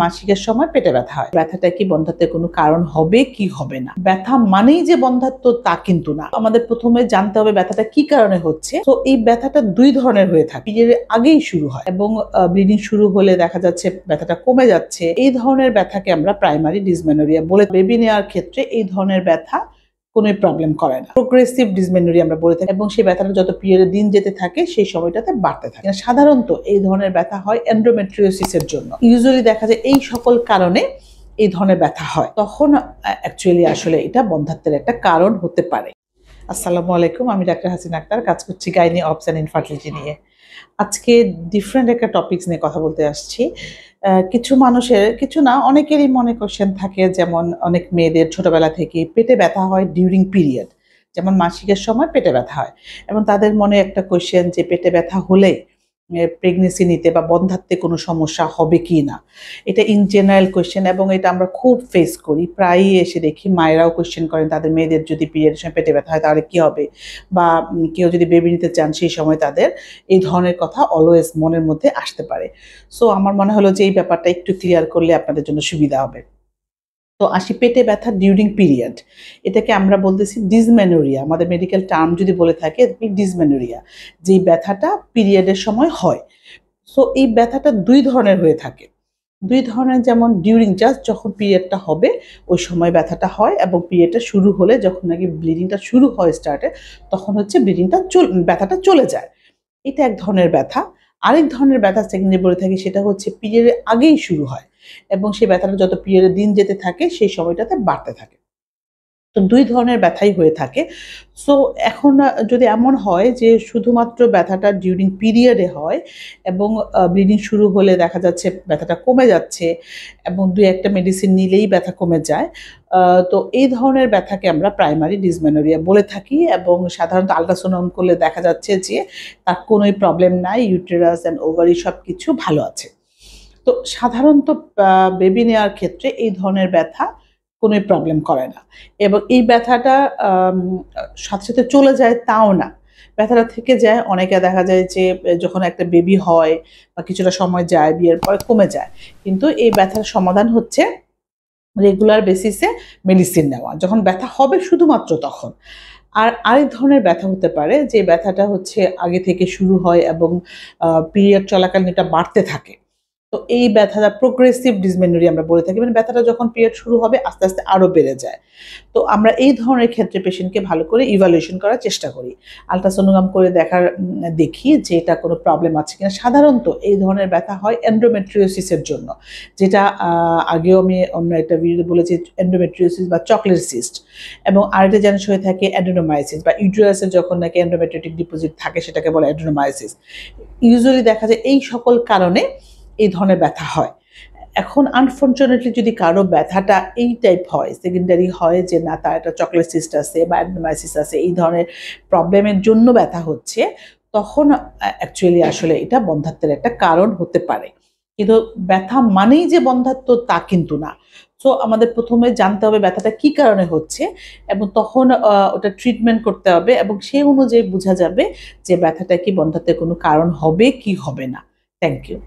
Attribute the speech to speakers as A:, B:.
A: মাসিকের সময় পেটে ব্যথা হয়। ব্যথাটা কি বন্ধ্যাত্বের কোনো কারণ হবে কি হবে না? ব্যথা মানেই যে বন্ধ্যাত্ব তা কিন্তু না। আমাদের প্রথমে জানতে হবে ব্যথাটা কি কারণে হচ্ছে। তো এই ব্যথাটা দুই ধরনের হয়ে থাকে। পিরিয়ডের আগেই শুরু হয় এবং ব্লিডিং শুরু হলে দেখা যাচ্ছে ব্যথাটা কমে যাচ্ছে। এই ধরনের ব্যথাকে আমরা প্রাইমারি ডিসমেনোরিয়া বলে। বেবি নেওয়ার ক্ষেত্রে এই ধরনের ব্যথা কোনো প্রবলেম করে না। প্রোগ্রেসিভ ডিসমেনোরিয়া আমরা বলে থাকি এবং সেই ব্যথাটা যত পিরিয়ডের দিন যেতে থাকে সেই সময়টাতে বাড়তে থাকে। সাধারণত এই ধরনের ব্যথা হয় এন্ডোমেট্রিওসিসের জন্য। ইউজুয়ালি দেখা যায় এই সকল কারণে এই ধরনের ব্যথা হয়, তখন অ্যাকচুয়ালি আসলে এটা বন্ধ্যাত্বের একটা কারণ হতে পারে। আসসালামু আলাইকুম, আমি ডাক্তার হাসিনা আক্তার, কাজ করছি গাইনি অবস অ্যান্ড ইনফার্টিলিটি নিয়ে। আজকে ডিফারেন্ট একটা টপিকস নিয়ে কথা বলতে আসছি। কিছু মানুষের, কিছু না অনেকেরই মনে কোশ্চেন থাকে, যেমন অনেক মেয়েদের ছোটবেলা থেকে পেটে ব্যথা হয় ডিউরিং পিরিয়ড, যেমন মাসিকের সময় পেটে ব্যথা হয় এবং তাদের মনে একটা কোশ্চেন যে পেটে ব্যথা হলে প্রেগনেন্সি নিতে বা বন্ধ্যাত্বে কোনো সমস্যা হবে কি না। এটা ইন জেনারেল কোয়েশ্চেন এবং এটা আমরা খুব ফেস করি, প্রায়ই এসে দেখি মায়েরাও কোয়েশ্চেন করেন তাদের মেয়েদের যদি পিরিয়ডের সময় পেটে ব্যথা হয় তাহলে কী হবে, বা কেউ যদি বেবি নিতে চান সেই সময় তাদের এই ধরনের কথা অলওয়েজ মনের মধ্যে আসতে পারে। সো আমার মনে হলো যে এই ব্যাপারটা একটু ক্লিয়ার করলে আপনাদের জন্য সুবিধা হবে। তো আসি পেটে ব্যথা ডিউরিং পিরিয়ড, এটাকে আমরা বলতেছি ডিসমেনোরিয়া। আমাদের মেডিকেল টার্ম যদি বলে থাকে ডিসমেনোরিয়া, যেই ব্যথাটা পিরিয়ডের সময় হয়। সো এই ব্যথাটা দুই ধরনের হয়ে থাকে। দুই ধরনের, যেমন ডিউরিং জাস্ট যখন পিরিয়ডটা হবে ওই সময় ব্যথাটা হয়, এবং পিরিয়ডটা শুরু হলে যখন নাকি ব্লিডিংটা শুরু হয় স্টার্টে, তখন হচ্ছে ব্যথাটা চলে যায়। এটা এক ধরনের ব্যথা। আরেক ধরনের ব্যথা সেকেন্ডারি বলে থাকি, সেটা হচ্ছে পিরিয়ডের আগেই শুরু হয় এবং সেই ব্যথাটা যত পিরিয়ডের দিন যেতে থাকে সেই সময়টাতে বাড়তে থাকে। তো দুই ধরনের ব্যথাই হয়ে থাকে। সো এখন যদি এমন হয় যে শুধুমাত্র ব্যথাটা ডিউরিং পিরিয়ডে হয় এবং ব্লিডিং শুরু হলে দেখা যাচ্ছে ব্যথাটা কমে যাচ্ছে এবং ২-১টা মেডিসিন নিলেই ব্যথা কমে যায়, তো এই ধরনের ব্যথাকে আমরা প্রাইমারি ডিসমেনোরিয়া বলে থাকি এবং সাধারণত আল্ট্রাসাউন্ড করলে দেখা যাচ্ছে যে তার কোনোই প্রবলেম নাই, ইউটেরাস অ্যান্ড ওভারি সব কিছু ভালো আছে। তো সাধারণত বেবি নেওয়ার ক্ষেত্রে এই ধরনের ব্যথা কোনোই প্রবলেম করে না এবং এই ব্যথাটা সাথে সাথে চলে যায় তাও না, ব্যথাটা থেকে যায়। অনেকে দেখা যায় যে যখন একটা বেবি হয় বা কিছুটা সময় যায়, বিয়ের পরে কমে যায়, কিন্তু এই ব্যথার সমাধান হচ্ছে রেগুলার বেসিসে মেডিসিন নেওয়া, যখন ব্যথা হবে শুধুমাত্র তখন। আর আরেক ধরনের ব্যথা হতে পারে যে ব্যথাটা হচ্ছে আগে থেকে শুরু হয় এবং পিরিয়ড চলাকালীন এটা বাড়তে থাকে। তো এই ব্যথাটা প্রোগ্রেসিভ ডিসমেনোরিয়া আমরা বলে থাকি, মানে ব্যথাটা যখন পিরিয়ড শুরু হবে আস্তে আস্তে আরও বেড়ে যায়। তো আমরা এই ধরনের ক্ষেত্রে পেশেন্টকে ভালো করে ইভ্যালুয়েশন করার চেষ্টা করি, আল্ট্রাসোনোগ্রাম করে দেখি যে এটা কোনো প্রবলেম আছে কিনা। সাধারণত এই ধরনের ব্যথা হয় এন্ডোমেট্রিওসিসের জন্য, যেটা আগেও আমি অন্য একটা ভিডিওতে বলেছি, এন্ডোমেট্রিওসিস বা চকলেট সিস্ট, এবং আরেকটা জিনিস হয়ে থাকে অ্যাডেনোমায়োসিস, বা ইউটেরাসের যখন নাকি এন্ডোমেট্রিওটিক ডিপোজিট থাকে সেটাকে বলে অ্যাডেনোমায়োসিস। ইউজুয়ালি দেখা যায় এই সকল কারণে এই ধরনের ব্যথা হয়। এখন আনফরচুনেটলি যদি কারো ব্যথাটা এই টাইপ হয়, সেকেন্ডারি হয় যে না তার একটা চকলেট সিস্ট আছে বা অ্যাডেনোমায়োসিস আছে, এই ধরনের প্রবলেমের জন্য ব্যথা হচ্ছে, তখন অ্যাকচুয়ালি আসলে এটা বন্ধ্যাত্বের একটা কারণ হতে পারে। কিন্তু ব্যথা মানেই যে বন্ধ্যাত্ব তা কিন্তু না। সো আমাদের প্রথমে জানতে হবে ব্যথাটা কি কারণে হচ্ছে এবং তখন ওটা ট্রিটমেন্ট করতে হবে এবং সেই অনুযায়ী বোঝা যাবে যে ব্যথাটা কি বন্ধ্যাত্বের কোনো কারণ হবে কি হবে না। Thank you.